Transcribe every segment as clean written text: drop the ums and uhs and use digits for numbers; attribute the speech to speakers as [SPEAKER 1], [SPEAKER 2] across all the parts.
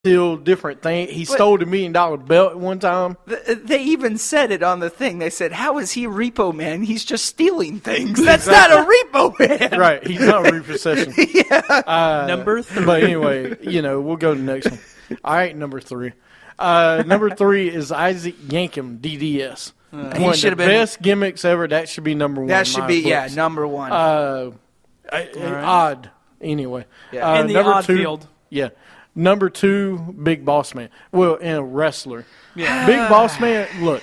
[SPEAKER 1] steal different things. He stole the $1 million belt at one time.
[SPEAKER 2] They even said it on the thing. They said, how is he Repo Man? He's just stealing things. That's not a Repo Man.
[SPEAKER 1] Right. He's not a repossession.
[SPEAKER 2] Yeah.
[SPEAKER 3] Number 3.
[SPEAKER 1] But anyway, we'll go to the next one. All right, number 3. Number 3 is Isaac Yankem, DDS. One of the best gimmicks ever. That should be number 1.
[SPEAKER 2] That should be, number 1.
[SPEAKER 1] Odd, anyway.
[SPEAKER 3] Yeah. In the
[SPEAKER 1] number
[SPEAKER 3] odd
[SPEAKER 1] 2,
[SPEAKER 3] field.
[SPEAKER 1] Yeah. Number 2, Big Boss Man. Well, and a wrestler.
[SPEAKER 3] Yeah.
[SPEAKER 1] Big Boss Man, look,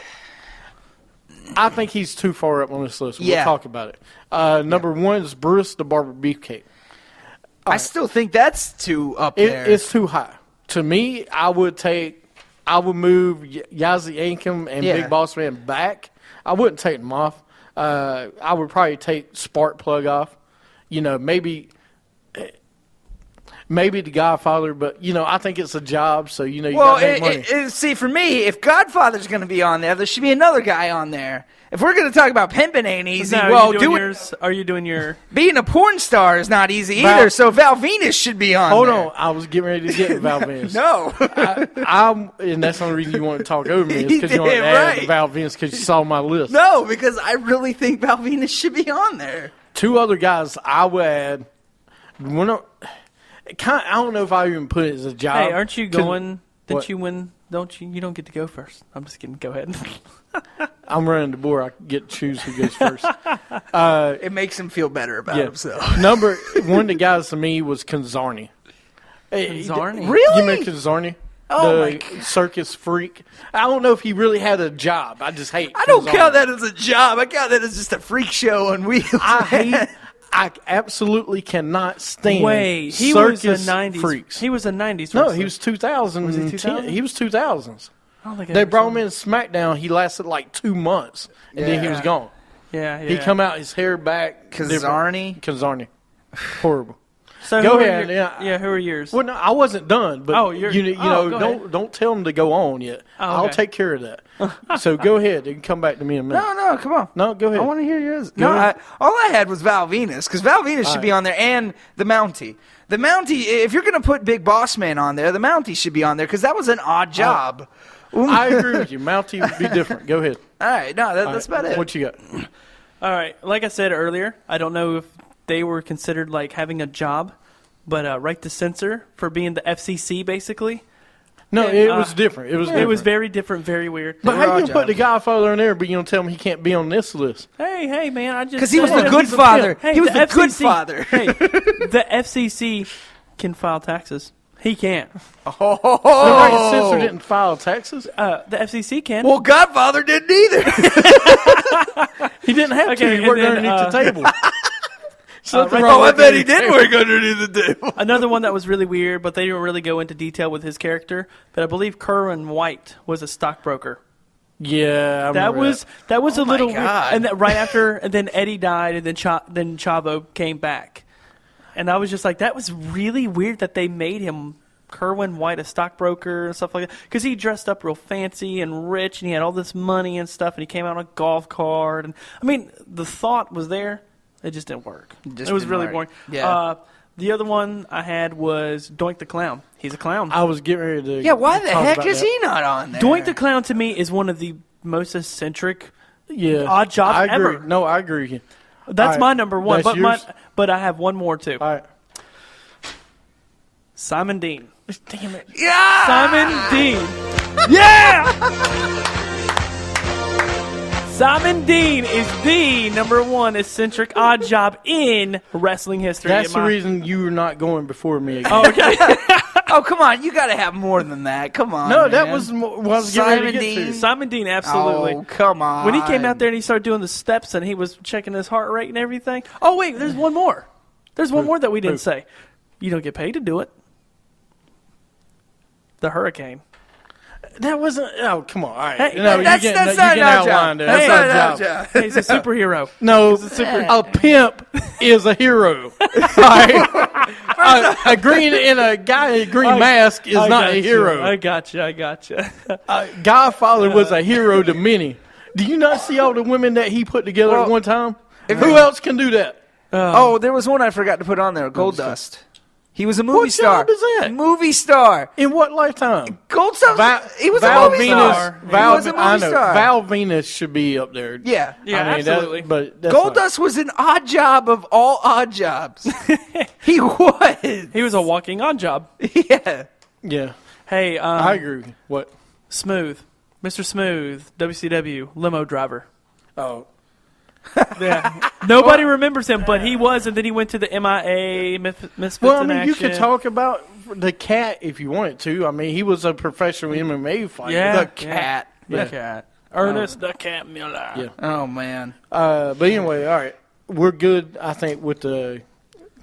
[SPEAKER 1] I think he's too far up on this list. We'll talk about it. Number 1 is Bruce the Barber Beefcake.
[SPEAKER 2] I still think that's too up there.
[SPEAKER 1] It's too high. To me, I would move Yazzie Yankem and Big Boss Man back. I wouldn't take them off. I would probably take Sparkplug off. Maybe the Godfather, but, I think it's a job, so, you got to make money.
[SPEAKER 2] See, for me, if Godfather's going to be on there should be another guy on there. If we're going to talk about pimping ain't easy,
[SPEAKER 3] are you doing your...
[SPEAKER 2] Being a porn star is not easy either, so Val Venus should be on there.
[SPEAKER 1] Hold on, I was getting ready to get Val Venus.
[SPEAKER 2] No.
[SPEAKER 1] And that's the only reason you want to talk over me, is because you want to add Val Venus because you saw my list.
[SPEAKER 2] No, because I really think Val Venus should be on there. 2
[SPEAKER 1] other guys I would add... I don't know if I even put it as a job.
[SPEAKER 3] Hey, aren't you going? Didn't you win? Don't you? You don't get to go first. I'm just kidding. Go ahead.
[SPEAKER 1] I'm running the board. I get to choose who goes first.
[SPEAKER 2] It makes him feel better about himself.
[SPEAKER 1] Number 1 of the guys to me was Kazarni.
[SPEAKER 3] Kazarni?
[SPEAKER 2] Really?
[SPEAKER 1] You meant Kazarni?
[SPEAKER 2] Oh,
[SPEAKER 1] the circus freak. I don't know if he really had a job. I just hate
[SPEAKER 2] I don't count that as a job. I count that as just a freak show on wheels.
[SPEAKER 1] I absolutely cannot stand
[SPEAKER 3] he
[SPEAKER 1] circus
[SPEAKER 3] was a 90s
[SPEAKER 1] freaks.
[SPEAKER 3] He was a 90s
[SPEAKER 1] No,
[SPEAKER 3] wrestler.
[SPEAKER 1] he was 2000.
[SPEAKER 3] Was he 2000?
[SPEAKER 1] He was 2000s.
[SPEAKER 3] I don't think
[SPEAKER 1] They brought him in SmackDown. He lasted like 2 months, and then he was gone.
[SPEAKER 3] Yeah.
[SPEAKER 1] He come out, his hair back.
[SPEAKER 2] Kazarni.
[SPEAKER 1] Horrible.
[SPEAKER 3] So
[SPEAKER 1] go ahead.
[SPEAKER 3] Who are yours?
[SPEAKER 1] Well, no, I wasn't done, but don't tell them to go on yet.
[SPEAKER 3] Oh, okay.
[SPEAKER 1] I'll take care of that. So go ahead. You can come back to me in a minute.
[SPEAKER 2] No, come on.
[SPEAKER 1] No, go ahead.
[SPEAKER 2] I want to hear yours. All I had was Val Venus, because Val Venus should be on there, and the Mountie. The Mountie, if you're going to put Big Boss Man on there, the Mountie should be on there, because that was an odd job.
[SPEAKER 1] I agree with you. Mountie would be different. Go ahead.
[SPEAKER 2] All right. No, that's about it.
[SPEAKER 1] What you got?
[SPEAKER 3] All right. Like I said earlier, I don't know if they were considered like having a job, but Right to Censor for being the FCC, basically.
[SPEAKER 1] No, it was different. It was
[SPEAKER 3] very different, very weird.
[SPEAKER 1] But how you gonna put the Godfather on there, but you don't tell him he can't be on this list?
[SPEAKER 3] Hey, man, I just
[SPEAKER 2] because he was the good father.
[SPEAKER 3] Hey,
[SPEAKER 2] he was the good father.
[SPEAKER 3] Hey, the FCC can file taxes. He can't.
[SPEAKER 1] The Right to Censor didn't file taxes.
[SPEAKER 3] The FCC can.
[SPEAKER 2] Well, Godfather didn't either.
[SPEAKER 1] He didn't have to. He worked underneath the table.
[SPEAKER 2] I bet he did work underneath the table.
[SPEAKER 3] Another one that was really weird, but they didn't really go into detail with his character. But I believe Kerwin White was a stockbroker.
[SPEAKER 1] Yeah,
[SPEAKER 3] that was a little weird.
[SPEAKER 2] God.
[SPEAKER 3] And that right after, and then Eddie died, and then Chavo came back, and I was just like, that was really weird that they made him Kerwin White a stockbroker and stuff like that, because he dressed up real fancy and rich, and he had all this money and stuff, and he came out on a golf cart, and I mean, the thought was there. It just didn't work. It was really boring.
[SPEAKER 2] Yeah.
[SPEAKER 3] The other one I had was Doink the Clown. He's a clown.
[SPEAKER 1] I was getting ready to.
[SPEAKER 2] Yeah, why the heck is he not on there?
[SPEAKER 3] Doink the Clown to me is one of the most eccentric odd jobs
[SPEAKER 1] I agree.
[SPEAKER 3] ever.
[SPEAKER 1] No, I agree with you.
[SPEAKER 3] That's my number one.
[SPEAKER 1] That's
[SPEAKER 3] but I have one more too.
[SPEAKER 1] All right.
[SPEAKER 3] Simon Dean.
[SPEAKER 1] Damn it.
[SPEAKER 2] Yeah!
[SPEAKER 3] Simon Dean. Yeah! Simon Dean is the number 1 eccentric odd job in wrestling history.
[SPEAKER 1] That's the reason you're not going before me again.
[SPEAKER 3] Oh, okay.
[SPEAKER 2] Oh, come on. You got to have more than that. Come on.
[SPEAKER 1] No,
[SPEAKER 2] man.
[SPEAKER 1] that was what I was getting ready to get to.
[SPEAKER 3] Simon Dean, absolutely.
[SPEAKER 2] Oh, come on.
[SPEAKER 3] When he came out there and he started doing the steps and he was checking his heart rate and everything. Oh, wait, there's one more. There's one more that we didn't say. You don't get paid to do it. The Hurricane.
[SPEAKER 1] That wasn't. Oh, come on! All right,
[SPEAKER 2] hey, that's not our job.
[SPEAKER 1] That's not our job.
[SPEAKER 3] He's a superhero.
[SPEAKER 1] No, a pimp is a hero. Right? A green and a guy in a green mask is not a hero.
[SPEAKER 3] I got you.
[SPEAKER 1] Godfather was a hero to many. Do you not see all the women that he put together at one time? Who else can do that?
[SPEAKER 2] There was one I forgot to put on there. Gold Dust. He was a movie
[SPEAKER 1] What
[SPEAKER 2] star.
[SPEAKER 1] job is that?
[SPEAKER 2] Movie star.
[SPEAKER 1] In what lifetime?
[SPEAKER 2] Goldstuff. He was
[SPEAKER 1] Val
[SPEAKER 2] a movie
[SPEAKER 1] Venus,
[SPEAKER 2] star.
[SPEAKER 1] Val,
[SPEAKER 2] He was a movie
[SPEAKER 1] I know.
[SPEAKER 2] star.
[SPEAKER 1] Val Venus should be up there.
[SPEAKER 2] Yeah.
[SPEAKER 3] Yeah,
[SPEAKER 1] I mean,
[SPEAKER 3] absolutely.
[SPEAKER 1] But that's
[SPEAKER 2] Goldust was an odd job of all odd jobs. He was.
[SPEAKER 3] He was a walking on job.
[SPEAKER 2] Yeah.
[SPEAKER 1] Yeah,
[SPEAKER 3] Hey,
[SPEAKER 1] I agree. What?
[SPEAKER 3] Smooth, Mr. Smooth, WCW limo driver.
[SPEAKER 1] Oh,
[SPEAKER 3] Yeah, nobody remembers him, but he was, and then he went to the MIA, Misfits
[SPEAKER 1] well, I
[SPEAKER 3] in
[SPEAKER 1] mean, you
[SPEAKER 3] Action.
[SPEAKER 1] could talk about the cat if you wanted to. I mean, he was a professional MMA fighter.
[SPEAKER 3] Yeah,
[SPEAKER 1] The cat.
[SPEAKER 3] the
[SPEAKER 1] Yeah.
[SPEAKER 3] cat, Ernest the Cat Miller.
[SPEAKER 1] Yeah.
[SPEAKER 2] Oh man.
[SPEAKER 1] But anyway, all right, we're good. I think with the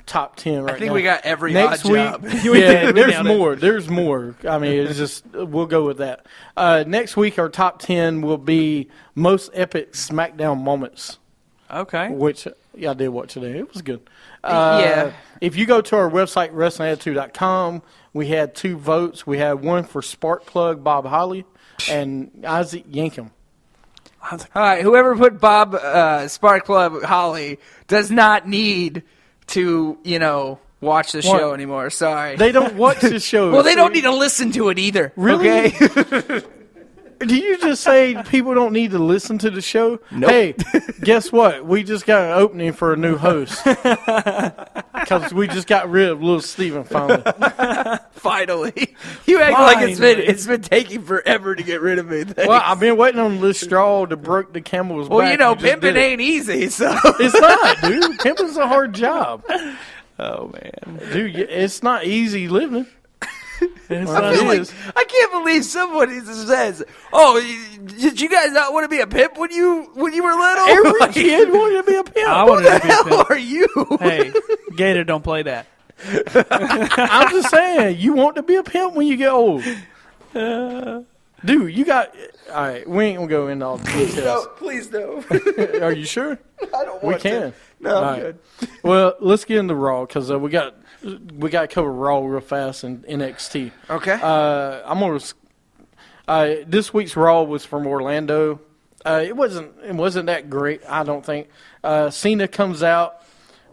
[SPEAKER 1] top 10 right now.
[SPEAKER 2] I think we got every
[SPEAKER 1] Next
[SPEAKER 2] odd
[SPEAKER 1] week,
[SPEAKER 2] job.
[SPEAKER 1] yeah, there's
[SPEAKER 3] nailed it.
[SPEAKER 1] more. There's more. I mean, it's just we'll go with that. Next week, our top 10 will be most epic Smackdown moments,
[SPEAKER 3] Okay.
[SPEAKER 1] which I did watch today. It was good.
[SPEAKER 2] Yeah.
[SPEAKER 1] If you go to our website, WrestlingAttitude.com, we had 2 votes. We had one for Sparkplug Bob Holly and Isaac Yankum.
[SPEAKER 2] All right, whoever put Bob Sparkplug Holly does not need to, watch the show
[SPEAKER 1] What?
[SPEAKER 2] anymore. Sorry.
[SPEAKER 1] They don't watch the show.
[SPEAKER 2] well, they
[SPEAKER 1] so-
[SPEAKER 2] don't need to listen to it either.
[SPEAKER 1] Really?
[SPEAKER 2] Okay?
[SPEAKER 1] Did you just say people don't need to listen to the show?
[SPEAKER 2] Nope.
[SPEAKER 1] Hey, guess what? We just got an opening for a new host. Because we just got rid of Lil Stephen finally.
[SPEAKER 2] Finally. You act like
[SPEAKER 3] Finally.
[SPEAKER 2] it's been taking forever to get rid of me. Thanks.
[SPEAKER 1] Well, I've been waiting on this straw to break the camel's
[SPEAKER 2] Well,
[SPEAKER 1] back. just
[SPEAKER 2] pimping
[SPEAKER 1] did it.
[SPEAKER 2] ain't easy, so.
[SPEAKER 1] It's not, dude. Pimping's a hard job.
[SPEAKER 3] Oh man.
[SPEAKER 1] Dude, it's not easy living.
[SPEAKER 3] It's
[SPEAKER 1] Well,
[SPEAKER 3] not
[SPEAKER 1] it
[SPEAKER 2] I feel
[SPEAKER 1] is.
[SPEAKER 2] like, I can't believe somebody says, "Oh, did you guys not want to be a pimp when you were little?"
[SPEAKER 1] Every
[SPEAKER 2] Like,
[SPEAKER 1] kid wanted to be a pimp.
[SPEAKER 3] I
[SPEAKER 2] Who
[SPEAKER 3] wanted
[SPEAKER 2] the
[SPEAKER 3] to be a
[SPEAKER 2] hell
[SPEAKER 3] pimp.
[SPEAKER 2] are you?
[SPEAKER 3] Hey, Gator, don't play that.
[SPEAKER 1] I'm just saying, you want to be a pimp when you get old. Dude, you got... All right, we ain't going to go into all the details.
[SPEAKER 2] No, please no.
[SPEAKER 1] Are you sure?
[SPEAKER 2] I don't
[SPEAKER 1] We
[SPEAKER 2] want
[SPEAKER 1] can.
[SPEAKER 2] to. No, I'm
[SPEAKER 1] All right.
[SPEAKER 2] good.
[SPEAKER 1] Well, let's get into Raw because we got to cover Raw real fast and NXT.
[SPEAKER 2] Okay.
[SPEAKER 1] I'm gonna. This week's Raw was from Orlando. It wasn't that great. I don't think. Cena comes out.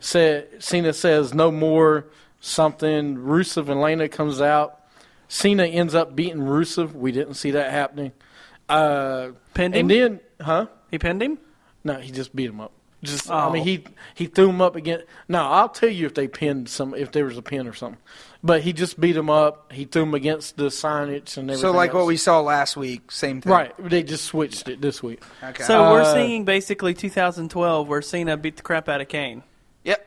[SPEAKER 1] Cena says no more something. Rusev and Lana comes out. Cena ends up beating Rusev. We didn't see that happening.
[SPEAKER 3] Pinned him?
[SPEAKER 1] And then, huh?
[SPEAKER 3] He pinned him?
[SPEAKER 1] No, he just beat him up. Just,
[SPEAKER 3] Oh.
[SPEAKER 1] I mean, he threw him up again. No, I'll tell you if they pinned if there was a pin or something. But he just beat him up. He threw him against the signage and everything.
[SPEAKER 2] So, like what
[SPEAKER 1] else.
[SPEAKER 2] we saw last week, same thing.
[SPEAKER 1] Right, they just switched it this week.
[SPEAKER 2] Okay.
[SPEAKER 3] So we're seeing basically 2012 where Cena beat the crap out of Kane.
[SPEAKER 2] Yep.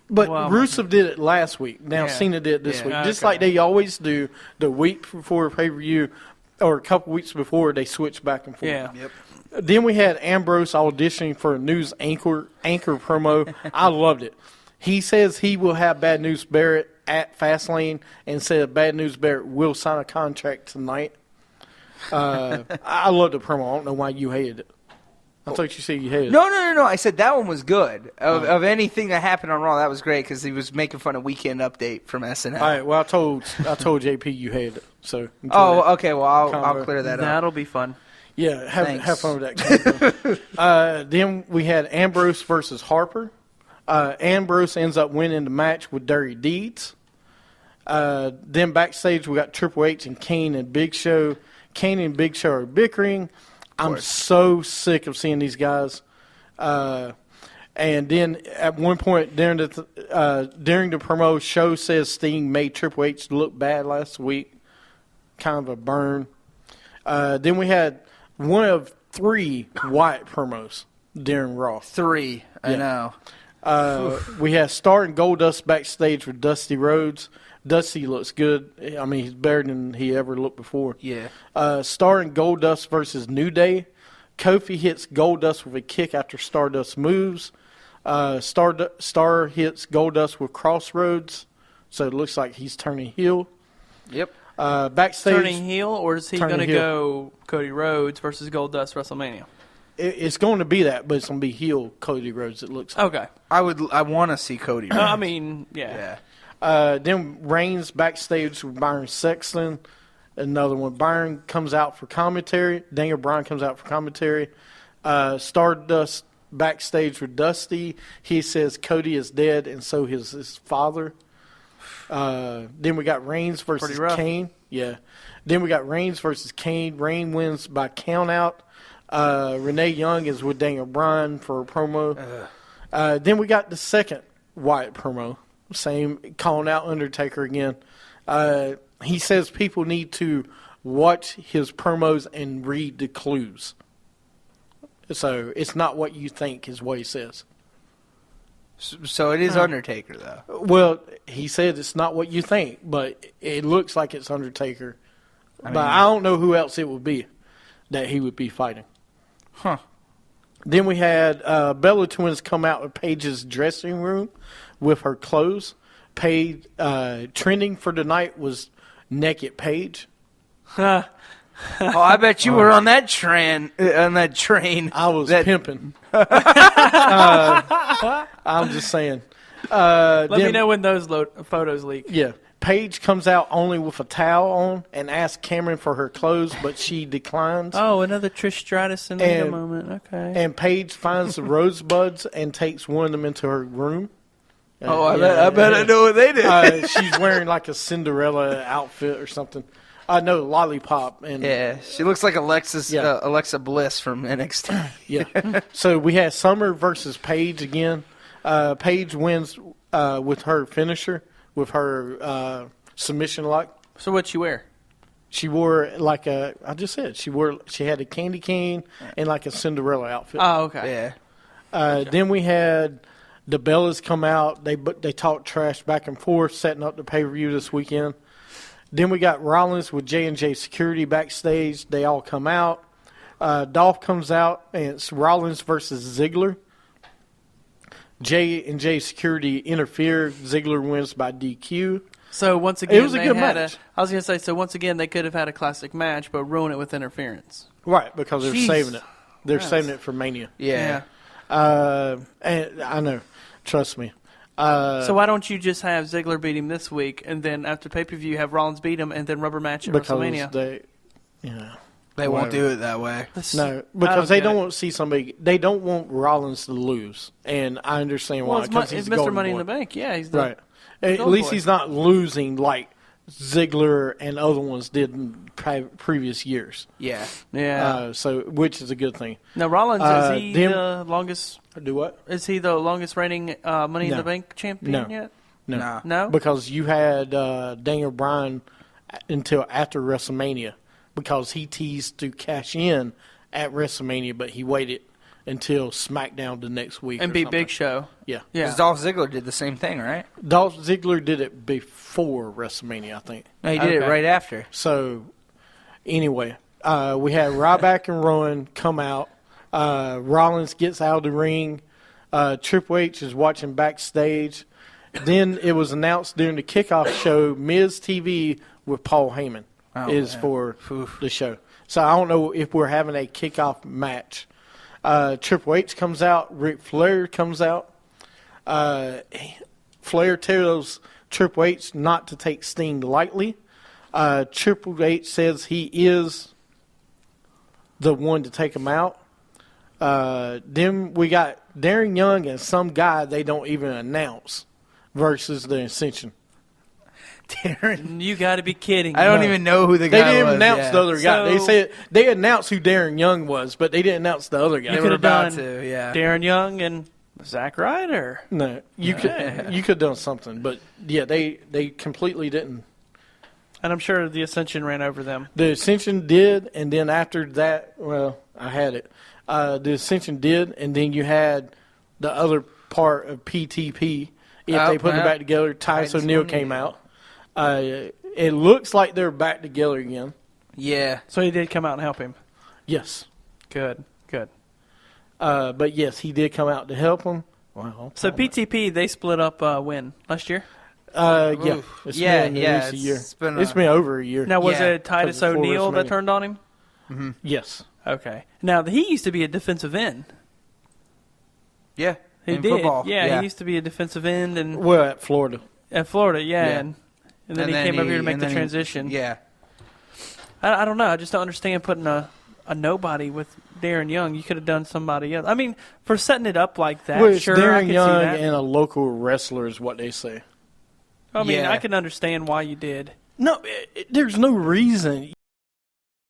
[SPEAKER 1] But
[SPEAKER 3] Wow.
[SPEAKER 1] Rusev did it last week. Now
[SPEAKER 2] Yeah.
[SPEAKER 1] Cena did it this
[SPEAKER 2] Yeah.
[SPEAKER 1] week, just
[SPEAKER 3] Okay.
[SPEAKER 1] like they always do. The week before pay-per-view, or a couple weeks before, they switch back and forth.
[SPEAKER 3] Yeah.
[SPEAKER 2] Yep.
[SPEAKER 1] Then we had Ambrose auditioning for a news anchor promo. I loved it. He says he will have Bad News Barrett at Fastlane and said Bad News Barrett will sign a contract tonight. I love the promo. I don't know why you hated it. I thought you said you hated it.
[SPEAKER 2] No. I said that one was good. Of anything that happened on Raw, that was great because he was making fun of Weekend Update from SNL.
[SPEAKER 1] All right, well, I told JP you hated it. So enjoy
[SPEAKER 2] Oh,
[SPEAKER 1] that.
[SPEAKER 2] okay. Well, I'll
[SPEAKER 1] Combo.
[SPEAKER 2] clear that up.
[SPEAKER 3] That'll be fun.
[SPEAKER 1] Yeah,
[SPEAKER 2] Thanks.
[SPEAKER 1] have fun with that. Then we had Ambrose versus Harper. Ambrose ends up winning the match with Dirty Deeds. Then backstage we got Triple H and Kane and Big Show. Kane and Big Show are bickering. I'm so sick of seeing these guys. And then at one point during the promo, Show says Sting made Triple H look bad last week. Kind of a burn. Then we had one of 3 Wyatt promos during Raw.
[SPEAKER 2] 3. I know.
[SPEAKER 1] We had Star and Goldust backstage with Dusty Rhodes. Dusty looks good. I mean, he's better than he ever looked before.
[SPEAKER 2] Yeah.
[SPEAKER 1] Star and Goldust versus New Day. Kofi hits Goldust with a kick after Stardust moves. Star hits Goldust with Crossroads. So it looks like he's turning heel.
[SPEAKER 2] Yep.
[SPEAKER 1] Backstage,
[SPEAKER 3] Turning heel, or is he
[SPEAKER 1] Turning
[SPEAKER 3] going to
[SPEAKER 1] heel.
[SPEAKER 3] go Cody Rhodes versus Goldust WrestleMania?
[SPEAKER 1] it's going to be that, but it's going to be heel Cody Rhodes, it looks like.
[SPEAKER 3] Okay.
[SPEAKER 2] I want to see Cody.
[SPEAKER 3] No,
[SPEAKER 2] Rhodes.
[SPEAKER 3] I mean, yeah.
[SPEAKER 1] Then Reigns backstage with Byron Sexton. Another one. Byron comes out for commentary. Daniel Bryan comes out for commentary. Stardust backstage with Dusty. He says Cody is dead, and so is his father. Then we got Reigns versus
[SPEAKER 3] Pretty rough.
[SPEAKER 1] Kane. Yeah. Then we got Reigns versus Kane. Reigns wins by countout. Renee Young is with Daniel Bryan for a promo. Then we got the second Wyatt promo. Same, calling out Undertaker again. He says people need to watch his promos and read the clues. So it's not what you think is what he says.
[SPEAKER 2] So it is Undertaker, though.
[SPEAKER 1] Well, he said it's not what you think, but it looks like it's Undertaker. But I don't know who else it would be that he would be fighting.
[SPEAKER 2] Huh.
[SPEAKER 1] Then we had Bella Twins come out of Paige's dressing room with her clothes. Paige, trending for the night was naked Paige.
[SPEAKER 2] Oh, I bet you were on that train.
[SPEAKER 1] I was pimping. I'm just saying.
[SPEAKER 3] Let me know when those photos leak.
[SPEAKER 1] Yeah. Paige comes out only with a towel on and asks Cameron for her clothes, but she declines.
[SPEAKER 3] Oh, another Trish Stratus and Lita moment. Okay.
[SPEAKER 1] And Paige finds the rosebuds and takes one of them into her room.
[SPEAKER 2] I bet I know what they did.
[SPEAKER 1] She's wearing like a Cinderella outfit or something. No, Lollipop. And
[SPEAKER 2] Yeah, she looks like Alexa Bliss from NXT.
[SPEAKER 1] yeah. So we had Summer versus Paige again. Paige wins with her finisher, with her submission lock.
[SPEAKER 3] So what'd she wear?
[SPEAKER 1] She wore I just said, she had a candy cane and like a Cinderella outfit.
[SPEAKER 3] Oh, okay.
[SPEAKER 2] Yeah.
[SPEAKER 1] Then we had the Bellas come out. They talk trash back and forth, setting up the pay-per-view this weekend. Then we got Rollins with J&J Security backstage. They all come out. Dolph comes out, and it's Rollins versus Ziggler. J&J Security interfere. Ziggler wins by DQ.
[SPEAKER 3] So once again,
[SPEAKER 1] It was a good match.
[SPEAKER 3] I was going to say, so once again, they could have had a classic match, but ruin it with interference.
[SPEAKER 1] Right, because they're
[SPEAKER 3] Jeez.
[SPEAKER 1] saving it. They're saving it for Mania.
[SPEAKER 2] Yeah.
[SPEAKER 1] And I know. Trust me.
[SPEAKER 3] So why don't you just have Ziggler beat him this week, and then after pay-per-view have Rollins beat him, and then rubber match at
[SPEAKER 1] Because
[SPEAKER 3] WrestleMania?
[SPEAKER 2] They won't do it that way.
[SPEAKER 1] No, because they don't want to see somebody. They don't want Rollins to lose, and I understand why.
[SPEAKER 3] Well,
[SPEAKER 1] He's
[SPEAKER 3] Mr.
[SPEAKER 1] Golden
[SPEAKER 3] Money in
[SPEAKER 1] Boy.
[SPEAKER 3] the Bank. Yeah, he's the
[SPEAKER 1] Right. At
[SPEAKER 3] Golden
[SPEAKER 1] least
[SPEAKER 3] Boy.
[SPEAKER 1] he's not losing like Ziggler and other ones did in previous years.
[SPEAKER 2] Yeah.
[SPEAKER 3] Yeah.
[SPEAKER 1] So, which is a good thing.
[SPEAKER 3] Now Rollins is he
[SPEAKER 1] them-
[SPEAKER 3] the longest?
[SPEAKER 1] Do what?
[SPEAKER 3] Is he the longest reigning Money in
[SPEAKER 1] No.
[SPEAKER 3] the Bank champion
[SPEAKER 1] No.
[SPEAKER 3] yet?
[SPEAKER 2] No.
[SPEAKER 3] No.
[SPEAKER 1] Because you had Daniel Bryan until after WrestleMania, because he teased to cash in at WrestleMania, but he waited until SmackDown the next week
[SPEAKER 3] And
[SPEAKER 1] or
[SPEAKER 3] beat
[SPEAKER 1] something.
[SPEAKER 3] Big Show.
[SPEAKER 1] Yeah.
[SPEAKER 3] Yeah.
[SPEAKER 2] Because Dolph Ziggler did the same thing, right?
[SPEAKER 1] Dolph Ziggler did it before WrestleMania, I think.
[SPEAKER 2] No, he did it
[SPEAKER 3] Okay.
[SPEAKER 2] right after.
[SPEAKER 1] So, anyway, we had Ryback and Rowan come out. Rollins gets out of the ring. Triple H is watching backstage. Then it was announced during the kickoff show, Miz TV with Paul Heyman for the show. So I don't know if we're having a kickoff match. Triple H comes out. Ric Flair comes out. Flair tells Triple H not to take Sting lightly. Triple H says he is the one to take him out. Then we got Darren Young and some guy they don't even announce versus the Ascension.
[SPEAKER 2] Darren.
[SPEAKER 3] You got to be kidding.
[SPEAKER 2] I don't
[SPEAKER 1] No.
[SPEAKER 2] even know who the
[SPEAKER 1] They
[SPEAKER 2] guy
[SPEAKER 1] didn't
[SPEAKER 2] was.
[SPEAKER 1] even announce
[SPEAKER 2] yeah.
[SPEAKER 1] the other guy. They
[SPEAKER 3] So-
[SPEAKER 1] said they announced who Darren Young was, but they didn't announce the other guy.
[SPEAKER 2] They
[SPEAKER 3] You
[SPEAKER 2] were
[SPEAKER 3] could've
[SPEAKER 2] about
[SPEAKER 3] done
[SPEAKER 2] to, yeah.
[SPEAKER 3] Darren Young and Zack Ryder.
[SPEAKER 1] No, you could have done something, but yeah, they completely didn't.
[SPEAKER 3] And I'm sure the Ascension ran over them.
[SPEAKER 1] The Ascension did, and then after that, well, I had it. The Ascension did, and then you had the other part of PTP. If they put it back together, Titus O'Neil came out. It looks like they're back together again.
[SPEAKER 2] Yeah.
[SPEAKER 3] So he did come out and help him.
[SPEAKER 1] Yes.
[SPEAKER 3] Good.
[SPEAKER 1] But yes, he did come out to help him. Wow.
[SPEAKER 3] So PTP, they split up when? Last year?
[SPEAKER 1] Yeah. It's
[SPEAKER 2] Yeah,
[SPEAKER 1] been
[SPEAKER 2] yeah,
[SPEAKER 1] at least a year.
[SPEAKER 2] it's been,
[SPEAKER 1] over a year.
[SPEAKER 3] Now, was
[SPEAKER 2] Yeah,
[SPEAKER 3] it Titus
[SPEAKER 1] before
[SPEAKER 3] O'Neil that
[SPEAKER 1] WrestleMania.
[SPEAKER 3] turned on him?
[SPEAKER 1] Yes.
[SPEAKER 3] Okay. Now, he used to be a defensive end.
[SPEAKER 2] Yeah.
[SPEAKER 3] He
[SPEAKER 2] in
[SPEAKER 3] did.
[SPEAKER 2] football.
[SPEAKER 3] Yeah, he used to be a defensive end and
[SPEAKER 1] Well, at Florida.
[SPEAKER 3] at Florida, yeah.
[SPEAKER 1] Yeah.
[SPEAKER 3] And then he came over here to make the transition.
[SPEAKER 2] Yeah.
[SPEAKER 3] I don't know. I just don't understand putting a nobody with Darren Young. You could have done somebody else. I mean, for setting it up like that,
[SPEAKER 1] Well, it's
[SPEAKER 3] sure, I
[SPEAKER 1] Darren
[SPEAKER 3] can see
[SPEAKER 1] Young
[SPEAKER 3] that.
[SPEAKER 1] and a local wrestler is what they say.
[SPEAKER 3] I mean,
[SPEAKER 2] Yeah.
[SPEAKER 3] I can understand why you did.
[SPEAKER 1] No, there's no reason.